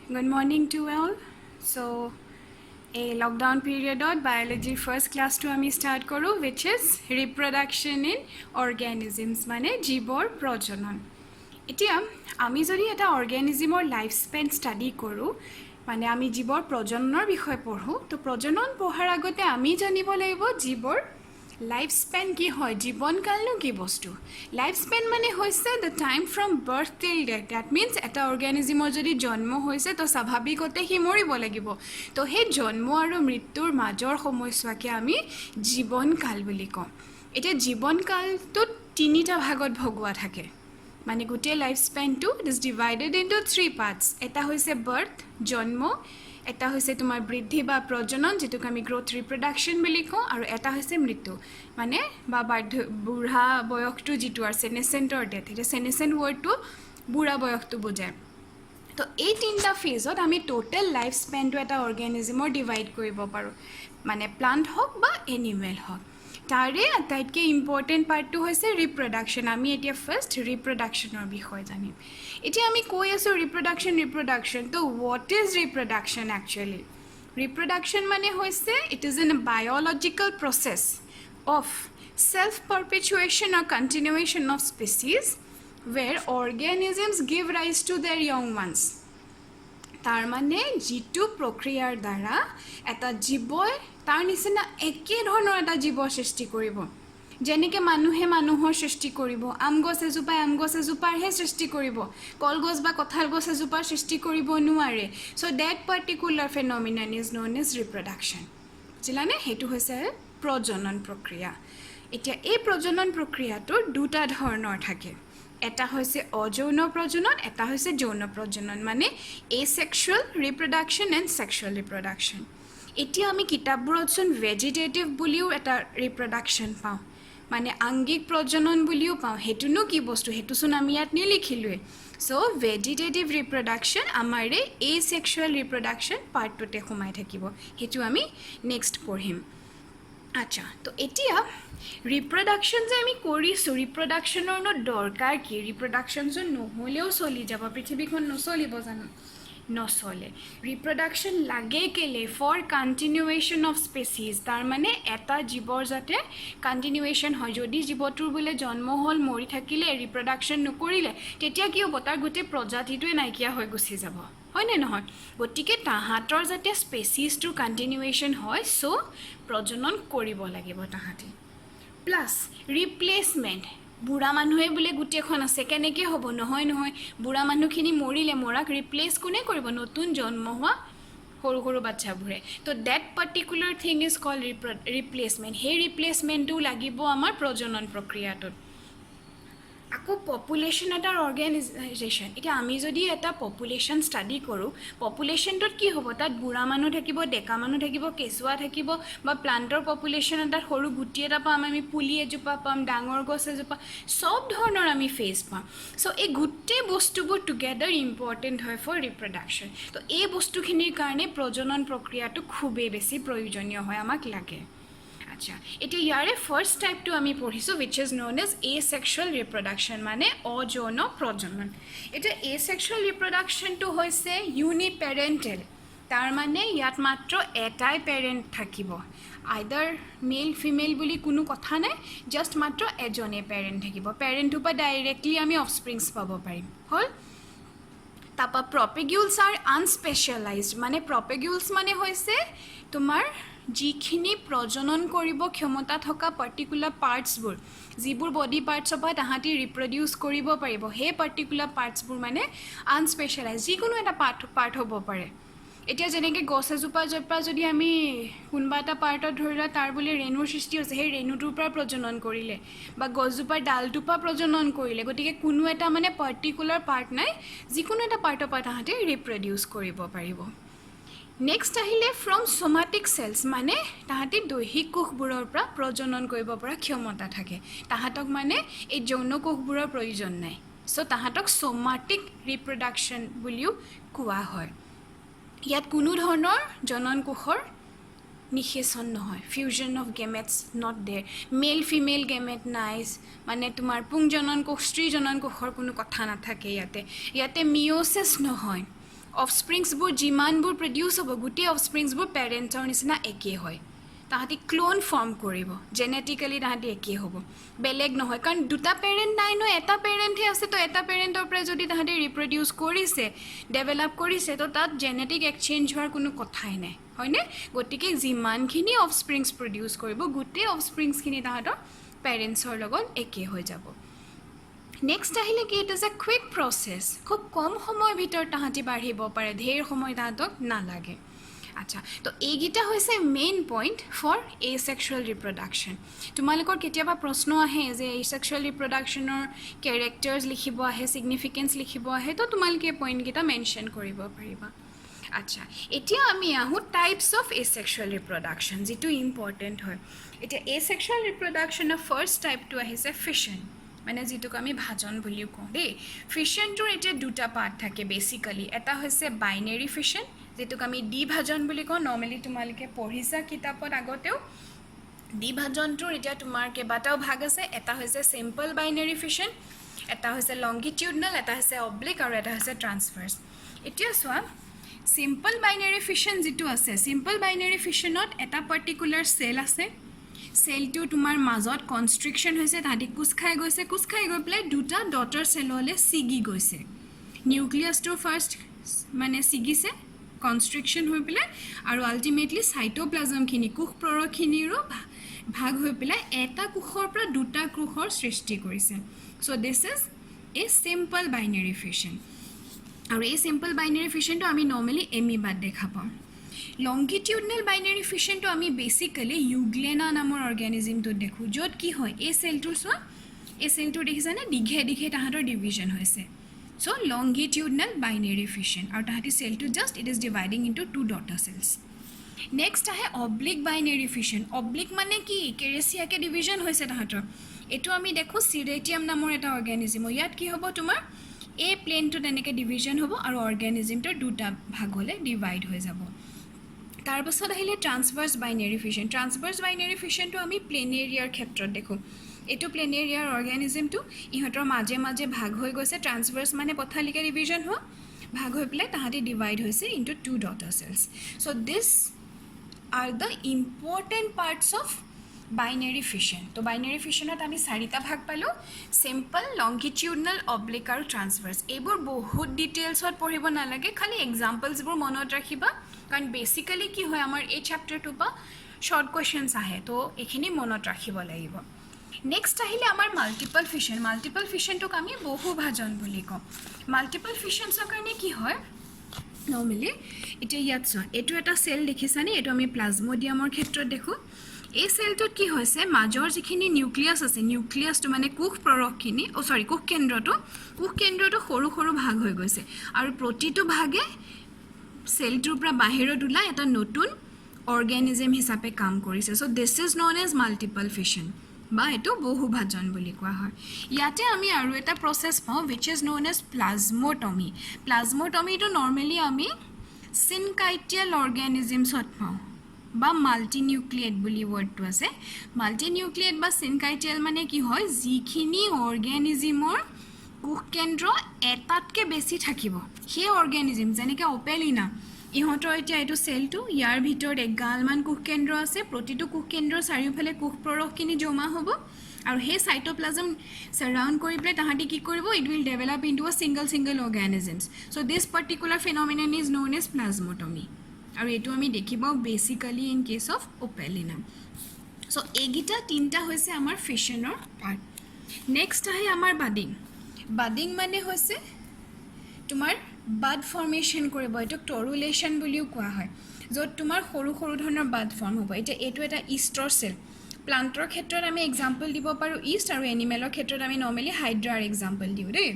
Good morning to all. So, a lockdown period of biology first class to ami start koru, which is reproduction in organisms, mane jibor projonon. Etia ami jodi eta organism or lifespan study koru, mane ami jibor projononor bikhoy porhu, to projonon pohar agote ami janibo laibo jibor লাইফস্পেন কি হয় জীৱনকালনো কি বস্তু লাইফস্পেন মানে হৈছে the time from birth টিল death that means এটা অৰ্গেনিজমৰ যদি জন্ম হৈছে তো স্বাভাৱিকতে সি মৰিব লাগিব তো সেই জন্ম আৰু মৃত্যুৰ মাজৰ সময়ছোৱাকে আমি জীৱনকাল বুলি কওঁ এতিয়া জীৱনকালটো তিনিটা ভাগত ভগোৱা থাকে মানে গোটেই লাইফস্পেনটো it is divided into 3 parts এটা হৈছে বাৰ্থ জন্ম এটা হৈছে তোমাৰ বৃদ্ধি বা প্ৰজনন যেটোক আমি গ্ৰোথ ৰিপ্ৰডাকশন বুলি কওঁ আৰু এটা হৈছে মৃত্যু মানে বা বুঢ়া বয়সটো যেটো আছে সেনেসেন্টৰ ডেথ এটা সেনেসেন্ট ওয়াৰ্ডটো বুঢ়া বয়সটো বুজায় তো এই তিনটা ফেজত আমি টোটাল লাইফ স্পেনটো এটা অৰ্গেনিজমৰ ডিভাইড কৰিব পাৰো মানে প্লান্ট হক বা এনিমেল হক তাৰে আটাইতকৈ ইম্পৰ্টেন্ট পাৰ্টটো হৈছে ৰিপ্ৰডাকশন আমি এতিয়া ফাৰ্স্ট ৰিপ্ৰডাকশনৰ বিষয় জানিম এতিয়া আমি কৈ আছো ৰিপ্ৰডাকশন তো what is reproduction actually reproduction মানে হৈছে it is a biological process of self perpetuation or continuation of species where organisms give rise to their young ones তাৰ মানে জিটু প্ৰক্ৰিয়াৰ দ্বাৰা এটা জীৱই তাৰ নিচিনা একে ধৰণৰ এটা জীৱ সৃষ্টি কৰিব যেনেকে মানুহে মানুহৰ সৃষ্টি কৰিব আম গছ এজোপাৰহে সৃষ্টি কৰিব কলগছ বা কঁঠাল গছ এজোপাৰ সৃষ্টি কৰিব নোৱাৰে so that particular phenomenon is known as reproduction জিলানে হেতু হৈছে প্ৰজনন প্ৰক্ৰিয়া এতিয়া এই প্ৰজনন প্ৰক্ৰিয়াটো দুটা ধৰণৰ থাকে এটা হৈছে অযৌন প্ৰজনন এটা হৈছে যৌন প্ৰজনন মানে asexual reproduction and sexual reproduction এতিয়া আমি কিতাপবোৰত চোন ভেজিটেটিভ বুলিও এটা ৰিপ্ৰডাকশন পাওঁ মানে আংগিক প্ৰজনন বুলিও পাওঁ হেতুনো কি বস্তু হেতু চোন আমি ইয়াত নিলিখিলোৱে সো ভেজিটেটিভ ৰিপ্ৰডাকশন আমাৰে asexual reproduction পাৰ্টটোতে সোমাই থাকিব হেতু আমি নেক্সট পঢ়িম আচ্ছা তো এতিয়া ৰিপ্ৰডাকশন যে আমি কৰিছো ৰিপ্ৰডাকশনৰ ন দৰকাৰ কি ৰিপ্ৰডাকশন যে নহলেও চলি যাব পৃথিৱীখন নচলিব জানো নচলে ৰিপ্ৰডাকশন লাগে কেলে ফৰ কন্টিনিউৱেশ্যন অফ স্পেচিছ তাৰ মানে এটা জীৱৰ যাতে কন্টিনিউৱেশ্যন হয় যদি জীৱটোৰ বোলে জন্ম হল মৰি থাকিলে ৰিপ্ৰডাকশন নকৰিলে তেতিয়া কি হ'ব তাৰ গোটেই প্ৰজাতিটোৱে নাইকিয়া হৈ গুচি যাব হয় নে নহয় গতিকে তাহাঁতৰ যাতে স্পেচিছটোৰ কন্টিনিউৱেশ্যন হয় সো প্ৰজনন কৰিব লাগিব তাহাঁতি প্লাস ৰিপ্লেসমেন্ট বুঢ়া মানুহে বুলে গুটেখন আছে কেনেকৈ হ'ব নহয় বুঢ়া মানুহখিনি মৰিলে মৰাক ৰিপ্লেস কোনে কৰিব নতুন জন্ম হোৱা সৰু সৰু বাচ্চাবোৰে তো that particular thing is called replacement হে ৰিপ্লেসমেন্টটো লাগিব আমাৰ প্ৰজনন প্ৰক্ৰিয়াটোত আকৌ পপুলেশ্যন এটাৰ অৰ্গেনাইজেশ্যন এতিয়া আমি যদি এটা পপুলেশ্যন ষ্টাডি কৰোঁ পপুলেশ্যনটোত কি হ'ব তাত বুঢ়া মানুহ থাকিব ডেকা মানুহ থাকিব কেঁচুৱা থাকিব বা প্লান্টৰ পপুলেশ্যন এটাত সৰু গুটি এটা পাম আমি পুলি এজোপা পাম ডাঙৰ গছ এজোপা সব ধৰণৰ আমি ফেজ পাম সো এই গোটেই বস্তুবোৰ টুগেদাৰ ইম্পৰ্টেণ্ট হয় ফৰ ৰিপ্ৰডাকশ্যন তো এই বস্তুখিনিৰ কাৰণে প্ৰজনন প্ৰক্ৰিয়াটো খুবেই বেছি প্ৰয়োজনীয় হয় আমাক লাগে আচ্ছা এটা ইয়াৰে ফাৰ্স্ট টাইপটো আমি পঢ়িছো which is known as asexual reproduction মানে অযৌন প্ৰজনন এটা asexual reproduction টো হৈছে uniparental তাৰ মানে ইয়াত মাত্ৰ এটাই প্যাৰেন্ট থাকিব আইদাৰ মেল ফিমেল বুলি কোনো কথা নাই জাস্ট মাত্ৰ এজনে প্যাৰেন্ট থাকিব প্যাৰেন্টটো পা ডাইৰেক্টলি আমি অফস্প্ৰিংস পাব পাৰিম হল তাপা প্ৰপেগিউলছ আৰ আনস্পেশালাইজড মানে প্ৰপেগিউলছ মানে হৈছে তোমাৰ যিখিনি প্ৰজনন কৰিব ক্ষমতা থকা পাৰ্টিকুলাৰ পাৰ্টছবোৰ যিবোৰ বডি পাৰ্টছৰ পৰা তাহাঁতি ৰিপ্ৰডিউস কৰিব পাৰিব হে পাৰ্টিকুলাৰ পাৰ্টছবোৰ মানে আনস্পেশালাইজ যিকোনো এটা পাৰ্ট হ'ব পাৰে এতিয়া যেনেকে গছ এজোপা জপা যদি আমি কোনবা এটা পাৰ্টত ধৰিলা তাৰ বুলি ৰেণুৰ সৃষ্টি হৈছে সেই ৰেণুটোৰ পৰা প্ৰজনন কৰিলে বা গছজোপাৰ ডালটোৰ পৰা প্ৰজনন কৰিলে গতিকে কোনো এটা মানে পাৰ্টিকুলাৰ পাৰ্ট নাই যিকোনো এটা পাৰ্টৰ পৰা তাহাঁতি ৰিপ্ৰডিউস কৰিব পাৰিব নেক্সট আহিলে ফ্ৰম সোমাটিক সেলস মানে তাহাঁতি দৈহিক কোষবোৰৰ পৰা প্ৰজনন কৰিব পৰা ক্ষমতা থাকে তাহাঁতক মানে এই যৌন কোষবোৰৰ প্ৰয়োজন নাই সো তাহাঁতক সোমাটিক ৰিপ্ৰডাকশন বুলিও কোৱা হয় ইয়াত কোনো ধৰণৰ জনন কোষৰ নিষেচন নহয় fusion of gametes not their male female gamete nice মানে তোমাৰ পুংজনন কোষ স্ত্ৰী জনন কোষৰ কোনো কথা নাথাকে ইয়াতে মিয়োসিস নহয় অফস্প্ৰিংছবোৰ যিমানবোৰ প্ৰডিউচ হ'ব গোটেই অফস্প্ৰিংছবোৰ পেৰেণ্টৰ নিচিনা একেই হয় তাহাঁতি ক্লোন ফৰ্ম কৰিব জেনেটিক্যালি তাহাঁতি একেই হ'ব বেলেগ নহয় কাৰণ দুটা পেৰেণ্ট নাই ন এটা পেৰেণ্টহে আছে তো এটা পেৰেণ্টৰ পৰা যদি তাহাঁতি ৰিপ্ৰডিউচ কৰিছে ডেভেলপ কৰিছে তো তাত জেনেটিক এক্সচেঞ্জ হোৱাৰ কোনো কথাই নাই হয়নে গতিকে যিমানখিনি অফস্প্ৰিংছ প্ৰডিউচ কৰিব গোটেই অফস্প্ৰিংছখিনি তাহাঁতৰ পেৰেণ্টছৰ লগত একেই হৈ যাব নেক্সট আহিলে কি it is a quick process খুব কম সময়ৰ ভিতৰত তাহাঁতি বাঢ়িব পাৰে ধেৰ সময় তাহাঁতক নালাগে আচ্ছা তো এইগিটা হৈছে মেইন পইণ্ট ফৰ এছেক্সুৱেল ৰিপ্ৰডাকশ্যন তোমালোকৰ কেতিয়াবা প্ৰশ্ন আহে যে এছেক্সুৱেল ৰিপ্ৰডাকশ্যনৰ কেৰেক্টাৰ্ছ লিখিব আহে ছিগনিফিকেঞ্চ লিখিব আহে তো তোমালোকে পইণ্টকেইটা মেনশ্যন কৰিব পাৰিবা আচ্ছা এতিয়া আমি আহোঁ টাইপছ অফ এছেক্সুৱেল ৰিপ্ৰডাকশ্যন যিটো ইম্পৰ্টেণ্ট হয় এতিয়া এছেক্সুৱেল ৰিপ্ৰডাকশ্যনৰ ফাৰ্ষ্ট টাইপটো আহিছে ফিছন মানে যিটোক আমি ভাজন বুলিও কওঁ দেই ফিছনটোৰ এতিয়া দুটা পাৰ্ট থাকে বেচিকেলি এটা হৈছে বাইনেৰী ফিছন যেটোক আমি দ্বিভাজন বুলি কওঁ নৰ্মেলি তোমালোকে পঢ়িছা কিতাপত আগতেও দ্বিভাজনটোৰ এতিয়া তোমাৰ কেইবাটাও ভাগ আছে এটা হৈছে সিম্পল বাইনেৰী ফিছন এটা হৈছে লংগিটিউডনেল এটা হৈছে অব্লিক আৰু এটা হৈছে ট্ৰান্সভাৰ্স এতিয়া চোৱা সিম্পল বাইনেৰী ফিছন যেটো আছে সিম্পল বাইনেৰী ফিছনত এটা পাৰ্টিকুলাৰ সেল আছে সেলটো তোমাৰ মাজত কনষ্ট্ৰিকশন হৈছে তাহাঁতি কোষ খাই গৈ পেলাই দুটা ডটাৰ সেললৈ ছিগি গৈছে নিউক্লিয়াছটো ফাৰ্ষ্ট মানে ছিগিছে কনষ্ট্ৰিকশন হৈ পেলাই আৰু আল্টিমেটলি সাইটোপ্লাজমখিনি কোষ প্ৰৰখিনিৰো ভাগ হৈ পেলাই এটা কোষৰ পৰা দুটা কোষৰ সৃষ্টি কৰিছে so this is a simple binary fission আৰু এই সিম্পল বাইনেৰী ফিছনটো আমি নৰ্মেলি এমিবাত দেখা পাওঁ লংগিটিউডনেল বাইনেৰী ফিছনটো আমি বেচিক্যালি ইউগ্লেনা নামৰ অৰ্গানিজমটো দেখো য'ত কি হয় এই সেলটোৰ চোৱা এই সেলটোৰ দেখিছানে দীঘে দীঘে তাহাঁতৰ ডিভিজন হৈছে So longitudinal binary fission और ताहती cell to just it is dividing into two daughter cells. Next है oblique binary fission. Oblique माने की केरेसिया के division होइसे ताहतर. एतो आमी देखो Serratium नाমৰ এটা organism ইয়াত কি হ'ব তোমাৰ A plane to তেনেকে division হ'ব আৰু organism টো দুটা ভাগলে divide হৈ যাব. তাৰ পাছত আহিলে transverse binary fission. Transverse binary fission টো আমি planaria ক্ষেত্ৰত দেখো. এটো প্লেনেৰিয়াৰ অৰ্গানিজমটো ইহঁতৰ মাজে মাজে ভাগ হৈ গৈছে ট্ৰান্সভাৰ্স মানে পথালিকা ডিভিজন হয় ভাগ হৈ পেলাই তাহাঁতি ডিভাইড হৈছে into two daughter cells so this are the important parts of binary fission তো বাইনেৰী ফিছনত আমি চাৰিটা ভাগ পালো সিম্পল লংগিটিউডনেল অব্লিক আৰু ট্ৰান্সভাৰ্স এইবোৰ বহুত ডিটেইলছত পঢ়িব নালাগে খালি এক্সাম্পলছবোৰ মনত ৰাখিবা কাৰণ বেসিক্যালি কি হয় আমাৰ এই চ্যাপ্টাৰটো পা শৰ্ট কোৱেশ্চনছ আহে তো এখিনি মনত ৰাখিব লাগিব Next আহিলে আমাৰ মাল্টিপল ফিছন টোক আমি বহুভাজন বুলি কওঁ মাল্টিপল ফিছনছৰ কাৰণে কি হয় নৰ্মেলি এটা ইয়াত চোৱা এটো এটা সেল দেখিছানে এটো আমি প্লাজমোডিয়ামৰ ক্ষেত্ৰত দেখো এই সেলটোত কি হৈছে মাজৰ যিখিনি নিউক্লিয়াছ আছে নিউক্লিয়াছটো মানে কোষ প্ৰৰকখিনি কোষ কেন্দ্ৰটো সৰু সৰু ভাগ হৈ গৈছে আৰু প্ৰতিটো ভাগে সেলটোৰ পৰা বাহিৰত ওলাই এটা নতুন অৰ্গানিজম হিচাপে কাম কৰিছে so this is known as multiple fission বা এটো বহুভাজন বুলি কোৱা হয় ইয়াতে আমি আৰু এটা প্ৰসেস পাওঁ which is known as plasmotomy টো নৰ্মেলি আমি syncytial organisms হত পাওঁ বা মাল্টিনিউক্লিয়েট বুলি ওয়াৰ্ডটো আছে মাল্টিনিউক্লিয়েট বা syncytial মানে কি হয় যিখিনি অৰ্গানিজমৰ কোষ কেন্দ্ৰ এটাতকে বেছি থাকিব সেই অৰ্গানিজম যেনেকৈ অপেলিনা ইহঁতৰ এতিয়া এটো সেলটো ইয়াৰ ভিতৰত এগালমান কোষ কেন্দ্ৰ আছে প্ৰতিটো কোষ কেন্দ্ৰৰ চাৰিওফালে কোষ প্ৰৰকখিনি জমা হ'ব আৰু হে সাইটোপ্লাজম সাৰাউন্ড কৰি প্লে তাহাঁতি কি কৰিব it will develop into a single organisms so this particular phenomenon is known as plasmotomy আৰু এটো আমি দেখিব basically in case of Opalina so এগিটা তিনটা হৈছে আমাৰ ফিছনৰ পাৰ্ট নেক্সট আহে আমাৰ বাডিং মানে হৈছে তোমাৰ বাড ফৰ্মেশন কৰিব এটো টৰুলেশন বুলিও কোৱা হয় যত তোমাৰ সৰু সৰু ধৰণৰ বাড ফৰ্ম হ'ব এটা এটো এটা ইষ্টৰ সেল প্লান্টৰ ক্ষেত্ৰত আমি এক্সাম্পল দিব পাৰো ইষ্ট আৰু এনিমেলৰ ক্ষেত্ৰত আমি নৰ্মেলি হাইড্ৰাৰ এক্সাম্পল দিও দেই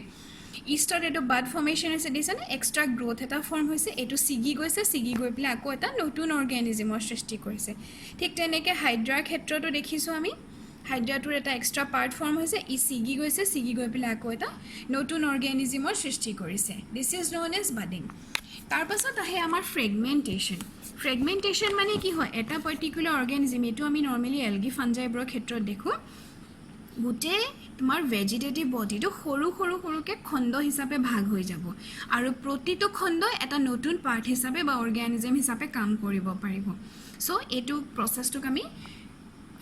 ইষ্টৰ এটো বাড ফৰ্মেশন আছে দিছানে এক্সট্ৰা গ্ৰোথ এটা ফৰ্ম হৈছে এটো ছিগি গৈ পেলাই আকৌ এটা নতুন অৰ্গানিজমৰ সৃষ্টি কৰিছে ঠিক তেনেকৈ হাইড্ৰাৰ ক্ষেত্ৰতো দেখিছো আমি হাইড্ৰাটোৰ এটা এক্সট্ৰা পাৰ্ট ফৰ্ম হৈছে ই ছিগি গৈ পেলাই আকৌ এটা নতুন অৰ্গানিজমৰ সৃষ্টি কৰিছে this is known as budding তাৰ পাছত আহে আমাৰ ফ্ৰেগমেন্টেশন মানে কি হয় এটা পাৰ্টিকুলাৰ অৰ্গানিজম এটো আমি নৰ্মেলি এলগি ফাঞ্জাইবোৰৰ ক্ষেত্ৰত দেখো গুটে তোমাৰ ভেজিটেটিভ বডিটো সৰু সৰু সৰুকে খণ্ড হিচাপে ভাগ হৈ যাব আৰু প্ৰতিটো খণ্ড এটা নতুন পাৰ্ট হিচাপে বা অৰ্গানিজম হিচাপে কাম কৰিব পাৰিব সো এটো প্ৰসেসটোক আমি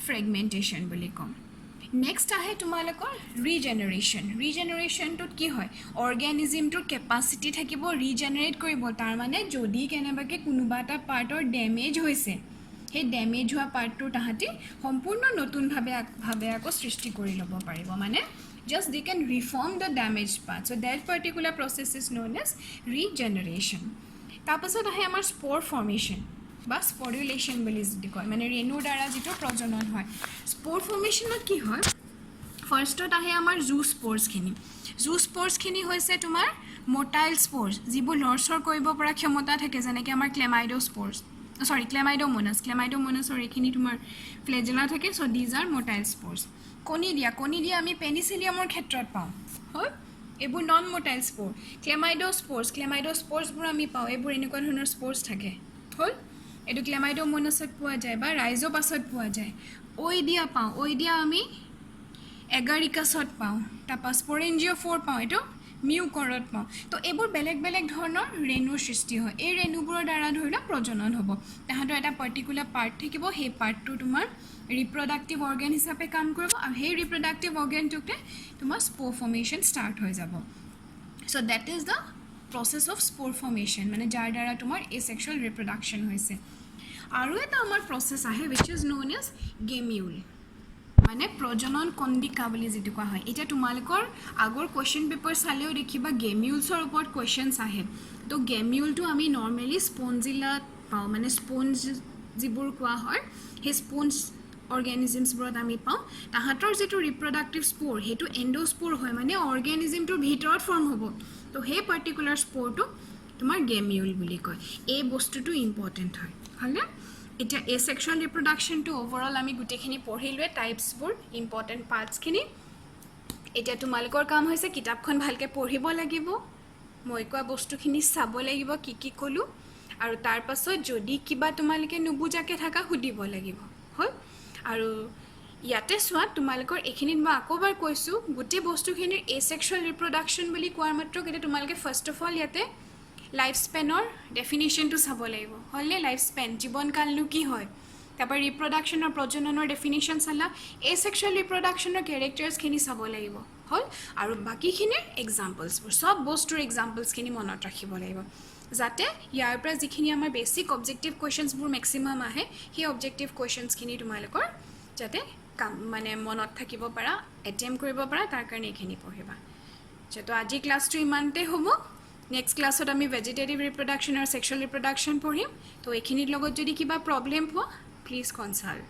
ফ্ৰেগমেন্টেশন বুলি কম নেক্সট আহে তোমালোকৰ ৰিজেনাৰেশনটো কি হয় অৰ্গানিজমটোৰ কেপাসিটি থাকিব ৰিজেনাৰেট কৰিব তাৰ মানে যদি কেনেবাকে কোনোবা এটা পাৰ্টৰ ড্যামেজ হৈছে সেই ড্যামেজ হোৱা পাৰ্টটো তাহাঁতি সম্পূৰ্ণ নতুনভাৱে আকৌ সৃষ্টি কৰি ল'ব পাৰিব মানে just they can reform the damaged part so that particular process is known as regeneration তাৰপাছত আহে আমাৰ স্পোৰ ফৰ্মেশন বা স্পোৰুলেশন বুলি যিটো কয় মানে ৰেণুৰ দ্বাৰা যিটো প্ৰজনন হয় স্পোৰ ফৰ্মেশনত কি হয় ফাৰ্ষ্টত আহে আমাৰ জু স্পোৰ্ছখিনি হৈছে তোমাৰ মোটাইল স্পোৰ্ছ যিবোৰ লৰচৰ কৰিব পৰা ক্ষমতা থাকে যেনেকৈ আমাৰ ক্লেমাইডোমোনাছ এইখিনি তোমাৰ ফ্লেজেলা থাকে সো দিজ আৰ মোটাইল স্পোৰ্ছ কণী দিয়া আমি পেনিচিলিয়ামৰ ক্ষেত্ৰত পাওঁ হয় এইবোৰ নন মোটাইল স্পোৰ ক্লেমাইডোস্পোৰ্ছবোৰ আমি পাওঁ এইবোৰ এনেকুৱা ধৰণৰ স্পোৰ্ছ থাকে হ'ল এটো ক্লেমাইডোমোনাছত পোৱা যায় বা ৰাইজোপাছত পোৱা যায় ওইডিয়া আমি এগাৰিকাছত পাওঁ তাৰপা স্পোৰেঞ্জিওফোৰ পাওঁ এটো মিউকৰত পাওঁ তো এইবোৰ বেলেগ ধৰণৰ ৰেণুৰ সৃষ্টি হয় এই ৰেণুবোৰৰ দ্বাৰা ধৰিলা প্ৰজনন হ'ব তাহাঁতৰ এটা পাৰ্টিকুলাৰ পাৰ্ট থাকিব সেই পাৰ্টটো তোমাৰ ৰিপ্ৰডাক্টিভ অৰ্গান হিচাপে কাম কৰিব আৰু সেই ৰিপ্ৰডাক্টিভ অৰ্গানটোতে তোমাৰ স্পোৰ ফৰ্মেশন ষ্টাৰ্ট হৈ যাব so that is the process of spore formation মানে যাৰ দ্বাৰা তোমাৰ এসেক্সুৱেল ৰিপ্ৰডাকশন হৈছে আৰু এটা আমাৰ প্ৰসেস আহে which is known as গেমিউল মানে প্ৰজনন কন্দিকা বুলি যেটো কোৱা হয় এটা তোমালোকৰ আগৰ কোৱেশ্চন পেপাৰ চালেও দেখিবা গেমিউলছৰ ওপৰত কোৱেশ্চনছ আহে তো গেমিউলটো আমি নৰমালি স্পঞ্জিলা পাওঁ মানে স্পঞ্জ যিবোৰ কোৱা হয় সেই স্পঞ্জ অৰ্গানিজমছবোৰত আমি পাওঁ তাহাঁতৰ যেটো ৰিপ্ৰডাক্টিভ স্পোৰ হেতু এন্ডোস্পোৰ হয় মানে অৰ্গানিজমটোৰ ভিতৰত ফৰ্ম হ'ব তো সেই পাৰ্টিকুলাৰ স্পোৰটো তোমাৰ গেমিউল বুলি কয় এই বস্তুটো ইম্পৰ্টেন্ট হয় হলে এটা এসেক্সুৱেল ৰিপ্ৰডাকশনটো ওভাৰঅল আমি গুটেখিনি পঢ়িলৱে টাইপছবোৰ ইম্পৰ্টেন্ট পাৰ্টছখিনি এটা তোমালোকৰ কাম হৈছে কিতাপখন ভালকে পঢ়িব লাগিব মই কোৱা বস্তুখিনি চাব লাগিব কি কলো আৰু তাৰ পাছত যদি কিবা তোমালকে নুবুজাকে থাকা সুধিব লাগিব হল আৰু ইয়াতে সোৱা তোমালোকৰ এখিনিত মই আকোবাৰ কৈছো গুটে বস্তুখিনিৰ এসেক্সুৱেল ৰিপ্ৰডাকশন বুলি কোৱাৰ মাত্ৰ কেতে তোমালকে ফাৰ্স্ট অফ অল ইয়াতে লাইফ স্পেনৰ ডেফিনিশনটো চাব লাগিব হলে লাইফ স্পেন জীৱনকালনো কি হয় তাৰপৰ ৰিপ্ৰোডাকশনৰ প্ৰজননৰ ডেফিনিশন চালা এসেক্সুৱেল ৰিপ্ৰডাকশনৰ ক্যাৰেক্টাৰ্ছখিনি চাব লাগিব হল আৰু বাকিখিনিৰ এক্সাম্পলছবোৰ সব বস্তুৰ এক্সাম্পলছখিনি মনত ৰাখিব লাগিব যাতে ইয়াৰ পৰা যিখিনি আমাৰ বেসিক অবজেক্টিভ কোৱেশ্চনছবোৰ ম্যাক্সিমাম আহে সেই অবজেক্টিভ কোৱেশ্চনছখিনি তোমালোকৰ যাতে মানে মনত থাকিব পাৰা এটেম্প কৰিব পাৰা তাৰ কাৰণে এখিনি পঢ়িবা যেটো আজি ক্লাছটো ইমানতে হ'ব নেক্সট ক্লাছত আমি ভেজিটেটিভ ৰিপ্ৰডাকশন আৰু সেক্সুৱেল ৰিপ্ৰডাকশন পঢ়িম তো এখিনিৰ লগত যদি কিবা প্ৰবলেম হয় প্লিজ কনসাল্ট